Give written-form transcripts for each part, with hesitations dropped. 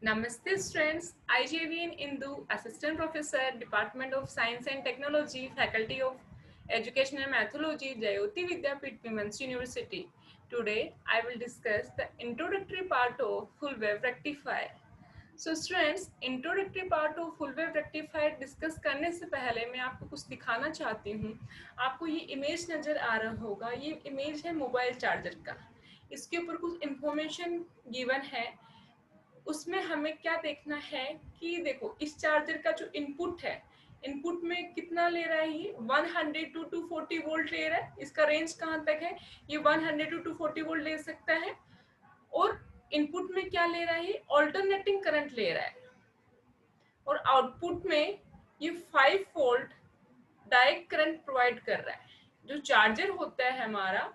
Namaste students, I JVN Indu, Assistant Professor, Department of Science and Technology, Faculty of Education and Methodology, Jayoti Vidyapeeth Women's University. Today, I will discuss the introductory part of full wave rectifier. So students, introductory part of full wave rectifier discuss करने से पहले मैं आपको कुछ दिखाना चाहती हूँ। आपको ये इमेज नज़र आ रहा होगा, ये इमेज है मोबाइल चार्जर का। इसके ऊपर कुछ इंफॉर्मेशन गिवन है। उसमें हमें क्या देखना है कि देखो इस चार्जर का जो इनपुट है, इनपुट में कितना ले रहा है, ये 100 टू 240 वोल्ट ले रहा है। इसका रेंज कहाँ तक है, ये 100 टू 240 वोल्ट ले सकता है। और इनपुट में क्या ले रहा है, ये ऑल्टरनेटिंग करंट ले रहा है। और आउटपुट में ये 5 वोल्ट डायरेक्ट करंट प्रोवाइड कर रहा है। जो चार्जर होता है हमारा,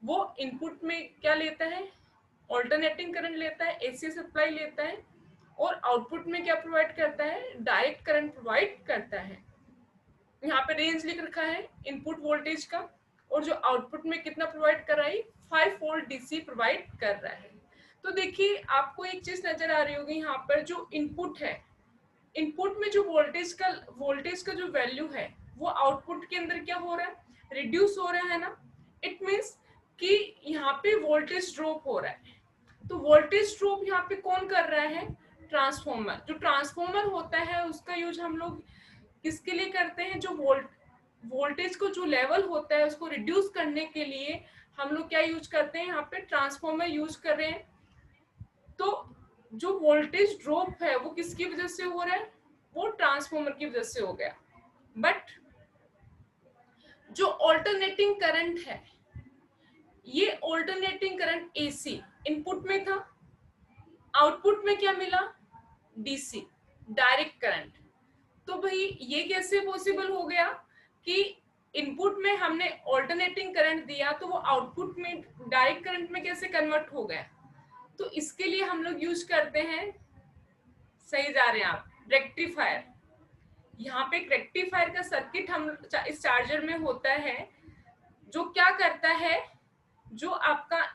वो इनपुट में क्या लेता है, ऑल्टरनेटिंग करंट लेता है, एसी सप्लाई लेता है। और आउटपुट में क्या प्रोवाइड करता है, डायरेक्ट करंट प्रोवाइड करता है। यहाँ पे रेंज लिख रखा है इनपुट वोल्टेज का। और जो आउटपुट में कितना प्रोवाइड कर रहा है, 5 वोल्ट डीसी प्रोवाइड कर रहा है। तो देखिए आपको एक चीज नजर आ रही होगी, यहाँ पर जो इनपुट है, इनपुट में जो वोल्टेज का जो वैल्यू है, वो आउटपुट के अंदर क्या हो रहा है, रिड्यूस हो रहा है ना। इट मीन्स कि यहाँ पे वोल्टेज ड्रॉप हो रहा है। तो वोल्टेज ड्रॉप यहाँ पे कौन कर रहा है, ट्रांसफॉर्मर। जो ट्रांसफॉर्मर होता है उसका यूज हम लोग किसके लिए करते हैं, जो वोल्टेज को जो लेवल होता है उसको रिड्यूस करने के लिए हम लोग क्या यूज करते हैं, यहाँ पे ट्रांसफॉर्मर यूज कर रहे हैं। तो जो वोल्टेज ड्रॉप है वो किसकी वजह से हो रहा है, वो ट्रांसफॉर्मर की वजह से हो गया। बट जो ऑल्टरनेटिंग करंट है, ये ऑल्टरनेटिंग करंट एसी इनपुट में था, आउटपुट में क्या मिला, डीसी डायरेक्ट करंट। तो भाई ये कैसे पॉसिबल हो गया कि इनपुट में हमने ऑल्टरनेटिंग करंट दिया तो वो आउटपुट में डायरेक्ट करंट में कैसे कन्वर्ट हो गया। तो इसके लिए हम लोग यूज करते हैं, सही जा रहे हैं आप, रेक्टिफायर। यहाँ पे एक रेक्टिफायर का सर्किट हम इस चार्जर में होता है, जो क्या करता है, जो आपका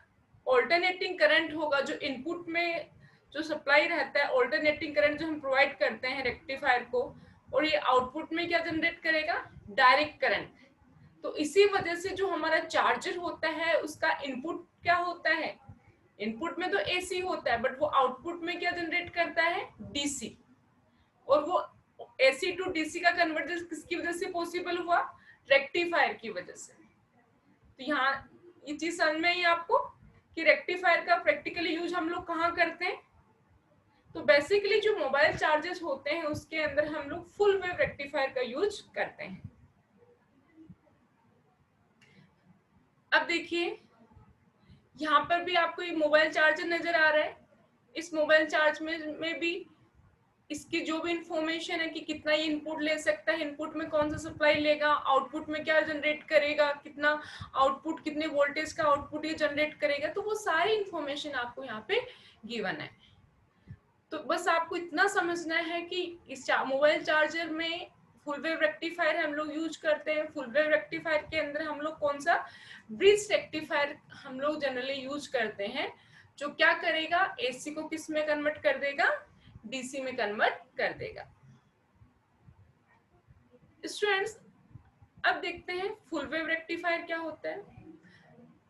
ऑल्टरनेटिंग करंट होगा, जो इनपुट में जो सप्लाई रहता है, ऑल्टरनेटिंग करंट जो हम प्रोवाइड करते हैं रेक्टिफायर को, और ये आउटपुट में क्या जनरेट करेगा, डायरेक्ट करंट। तो इसी वजह से जो हमारा चार्जर होता है उसका इनपुट क्या होता है, इनपुट में तो एसी होता है, बट वो आउटपुट में क्या जनरेट करता है, डीसी। और वो एसी टू डीसी का कन्वर्जन किसकी वजह से पॉसिबल हुआ, रेक्टिफायर की वजह से। तो यहाँ ये चीज समझ में आई आपको कि रेक्टिफायर का प्रैक्टिकली यूज हम लोग कहाँ करते हैं। तो बेसिकली जो मोबाइल चार्जर्स होते हैं उसके अंदर हम लोग फुल वेव रेक्टिफायर का यूज करते हैं। अब देखिए यहाँ पर भी आपको ये मोबाइल चार्जर नजर आ रहा है। इस मोबाइल चार्ज में भी इसकी जो भी इंफॉर्मेशन है कि कितना ये इनपुट ले सकता है, इनपुट में कौन सा सप्लाई लेगा, आउटपुट में क्या जनरेट करेगा, कितना आउटपुट, कितने वोल्टेज का आउटपुट ये जनरेट करेगा, तो वो सारी इंफॉर्मेशन आपको यहाँ पे गिवन है। तो बस आपको इतना समझना है कि इस मोबाइल चार्जर में फुल वेव रेक्टिफायर हम लोग यूज करते हैं। फुल वेव रेक्टिफायर के अंदर हम लोग कौन सा, ब्रिज रेक्टिफायर हम लोग जनरली यूज करते हैं, जो क्या करेगा, एसी को किस में कन्वर्ट कर देगा, डीसी में कन्वर्ट कर देगा। स्टूडेंट्स अब देखते हैं फुल वेव रेक्टिफायर क्या होता है।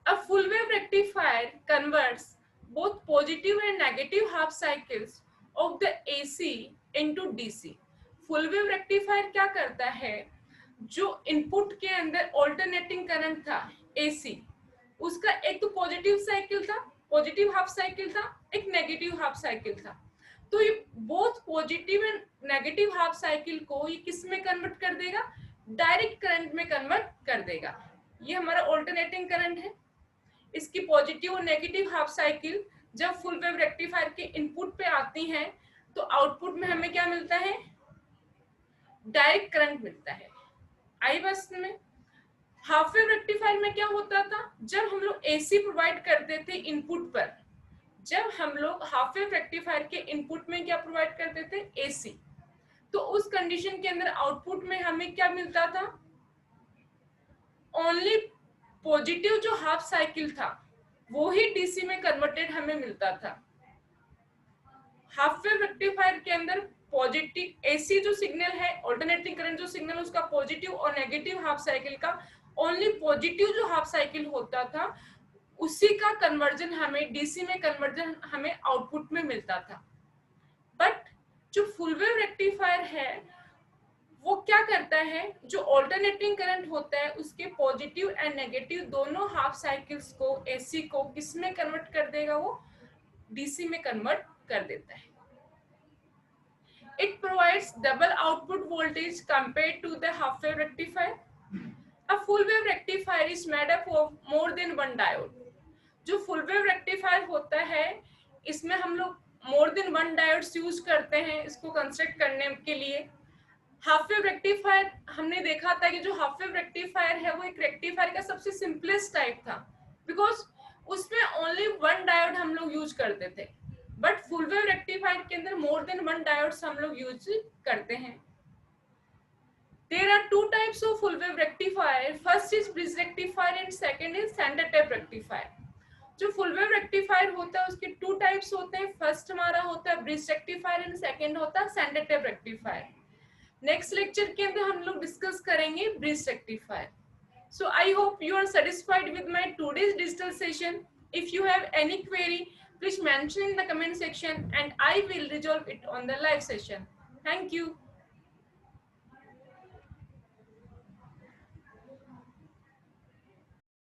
अब full wave rectifier converts both positive and negative half cycles of the AC into DC। Full wave rectifier क्या करता है, जो इनपुट के अंदर ऑल्टरनेटिंग करंट था AC, उसका एक तो पॉजिटिव साइकिल था, पॉजिटिव हाफ साइकिल था, एक नेगेटिव हाफ साइकिल था। तो ये both positive and negative half cycle को ये किस में कन्वर्ट कर देगा, डायरेक्ट करंट में कन्वर्ट कर देगा। ये हमारा ऑल्टरनेटिंग करंट है। इसकी पॉजिटिव और नेगेटिव हाफ साइकिल जब फुल वेव रेक्टिफायर के इनपुट पे आती हैं तो आउटपुट में हमें क्या मिलता है, डायरेक्ट करंट मिलता है। आई बस में हाफ वेव रेक्टिफायर में क्या होता था, जब हम लोग एसी प्रोवाइड करते थे इनपुट पर, जब हम लोग हाफ वेव रेक्टिफायर के इनपुट में क्या प्रोवाइड करते थे, एसी, तो उस कंडीशन के अंदर आउटपुट में हमें क्या मिलता था, ओनली पॉजिटिव जो हाफ साइकिल था वो ही डीसी में कन्वर्टेड हमें मिलता था। हाफ वेव रेक्टिफायर के अंदर पॉजिटिव एसी जो सिग्नल है, ऑल्टरनेटिंग करंट जो सिग्नल उसका पॉजिटिव और नेगेटिव हाफ साइकिल का ओनली पॉजिटिव जो हाफ साइकिल होता था उसी का कन्वर्जन हमें डीसी में कन्वर्जन हमें आउटपुट में मिलता था। बट जो फुल वेव रेक्टिफायर है वो क्या करता है, जो ऑल्टरनेटिंग करंट होता है उसके पॉजिटिव एंड नेगेटिव दोनों हाफ साइकिल्स को एसी को किस में कन्वर्ट कर देगा, वो डीसी में कन्वर्ट कर देता है। It provides double output voltage compared to the half wave rectifier. A full wave rectifier is made up of more than one diode. जो फुल वेव रेक्टिफायर होता है इसमें हम लोग more than one diodes use करते हैं इसको construct करने के लिए। हाफ वेव रेक्टिफायर हमने देखा था कि जो हाफ वेव रेक्टिफायर है वो एक रेक्टिफायर का सबसे सिंपलेस्ट टाइप था, बिकॉज उसमें ओनली वन डायोड हम लोग यूज करते थे। बट फुल वेव रेक्टिफायर के अंदर मोर देन वन डायोड्स हम लोग यूज करते हैं। There are two types of full wave rectifier. First is bridge rectifier and second is center tap rectifier. जो फुल वेव रेक्टिफायर होता है उसके टू टाइप्स होते हैं। फर्स्ट हमारा होता है ब्रिज रेक्टिफायर एंड सेकंड होता है centre tap rectifier. Next lecture के अंदर हम लोग डिस्कस करेंगे bridge rectifier. So I hope you are satisfied with my today's digital session. If you have any query, please mention in the comment section and I will resolve it on the live session. Thank you.